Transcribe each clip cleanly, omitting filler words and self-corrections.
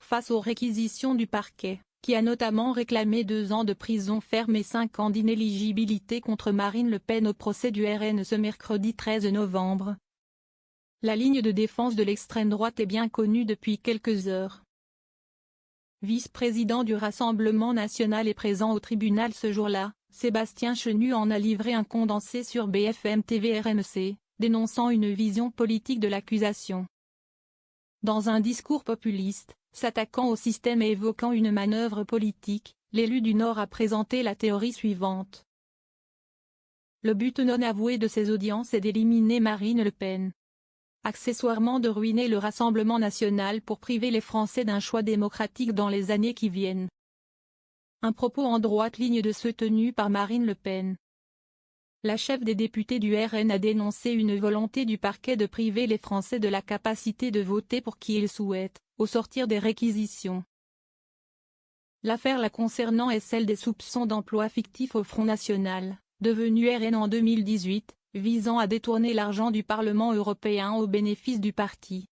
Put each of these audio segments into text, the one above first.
face aux réquisitions du parquet, qui a notamment réclamé 2 ans de prison ferme et 5 ans d'inéligibilité contre Marine Le Pen au procès du RN ce mercredi 13 novembre. La ligne de défense de l'extrême droite est bien connue depuis quelques heures. Vice-président du Rassemblement national et présent au tribunal ce jour-là, Sébastien Chenu en a livré un condensé sur BFM TV RMC, dénonçant une vision politique de l'accusation. Dans un discours populiste, s'attaquant au système et évoquant une manœuvre politique, l'élu du Nord a présenté la théorie suivante. Le but non avoué de ces audiences est d'éliminer Marine Le Pen. Accessoirement de ruiner le Rassemblement national pour priver les Français d'un choix démocratique dans les années qui viennent. Un propos en droite ligne de ceux tenus par Marine Le Pen. La chef des députés du RN a dénoncé une volonté du parquet de priver les Français de la capacité de voter pour qui ils souhaitent, au sortir des réquisitions. L'affaire la concernant est celle des soupçons d'emploi fictif au Front National, devenu RN en 2018, visant à détourner l'argent du Parlement européen au bénéfice du parti.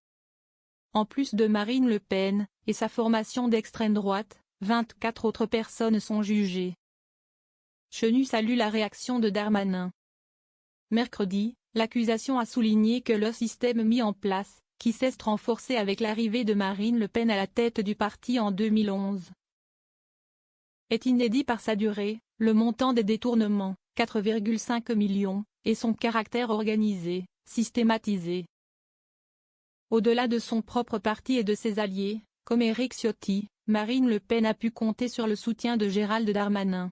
En plus de Marine Le Pen, et sa formation d'extrême droite, 24 autres personnes sont jugées. Chenu salue la réaction de Darmanin. Mercredi, l'accusation a souligné que le système mis en place, qui s'est renforcé avec l'arrivée de Marine Le Pen à la tête du parti en 2011, est inédit par sa durée, le montant des détournements, 4,5 millions, et son caractère organisé, systématisé. Au-delà de son propre parti et de ses alliés, comme Éric Ciotti, Marine Le Pen a pu compter sur le soutien de Gérald Darmanin.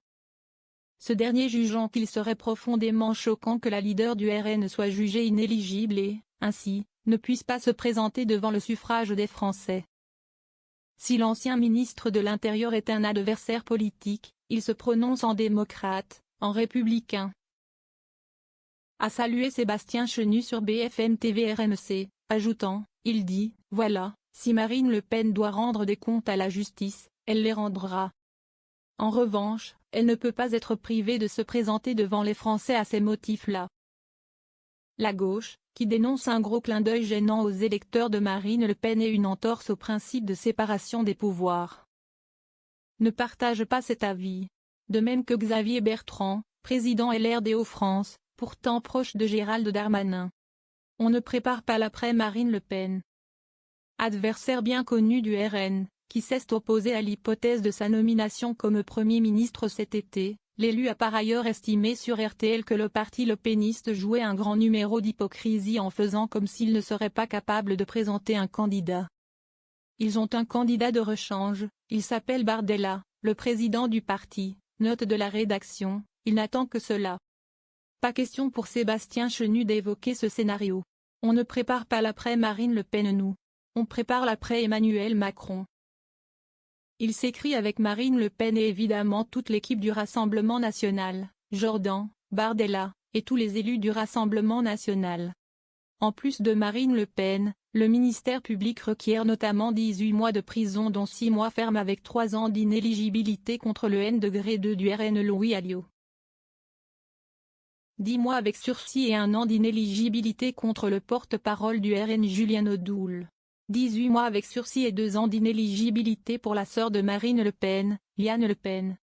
Ce dernier jugeant qu'il serait profondément choquant que la leader du RN soit jugée inéligible et, ainsi, ne puisse pas se présenter devant le suffrage des Français. Si l'ancien ministre de l'Intérieur est un adversaire politique, il se prononce en démocrate, en républicain. A salué Sébastien Chenu sur BFM TV RMC, ajoutant, il dit, voilà, si Marine Le Pen doit rendre des comptes à la justice, elle les rendra. En revanche, elle ne peut pas être privée de se présenter devant les Français à ces motifs-là. La gauche, qui dénonce un gros clin d'œil gênant aux électeurs de Marine Le Pen et une entorse au principe de séparation des pouvoirs, ne partage pas cet avis. De même que Xavier Bertrand, président LR des Hauts-France, pourtant proche de Gérald Darmanin. On ne prépare pas l'après Marine Le Pen. Adversaire bien connu du RN, qui s'est opposé à l'hypothèse de sa nomination comme Premier ministre cet été, l'élu a par ailleurs estimé sur RTL que le parti lepéniste jouait un grand numéro d'hypocrisie en faisant comme s'il ne serait pas capable de présenter un candidat. Ils ont un candidat de rechange, il s'appelle Bardella, le président du parti, note de la rédaction, il n'attend que cela. Pas question pour Sébastien Chenu d'évoquer ce scénario. On ne prépare pas l'après Marine Le Pen nous. On prépare l'après Emmanuel Macron. Il s'écrit avec Marine Le Pen et évidemment toute l'équipe du Rassemblement national, Jordan, Bardella, et tous les élus du Rassemblement national. En plus de Marine Le Pen, le ministère public requiert notamment 18 mois de prison dont 6 mois ferme avec 3 ans d'inéligibilité contre le N-2 du RN Louis Alliot. 10 mois avec sursis et 1 an d'inéligibilité contre le porte-parole du RN Julien Audoul. 18 mois avec sursis et 2 ans d'inéligibilité pour la sœur de Marine Le Pen, Liane Le Pen.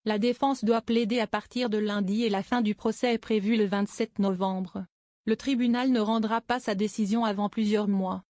La défense doit plaider à partir de lundi et la fin du procès est prévue le 27 novembre. Le tribunal ne rendra pas sa décision avant plusieurs mois.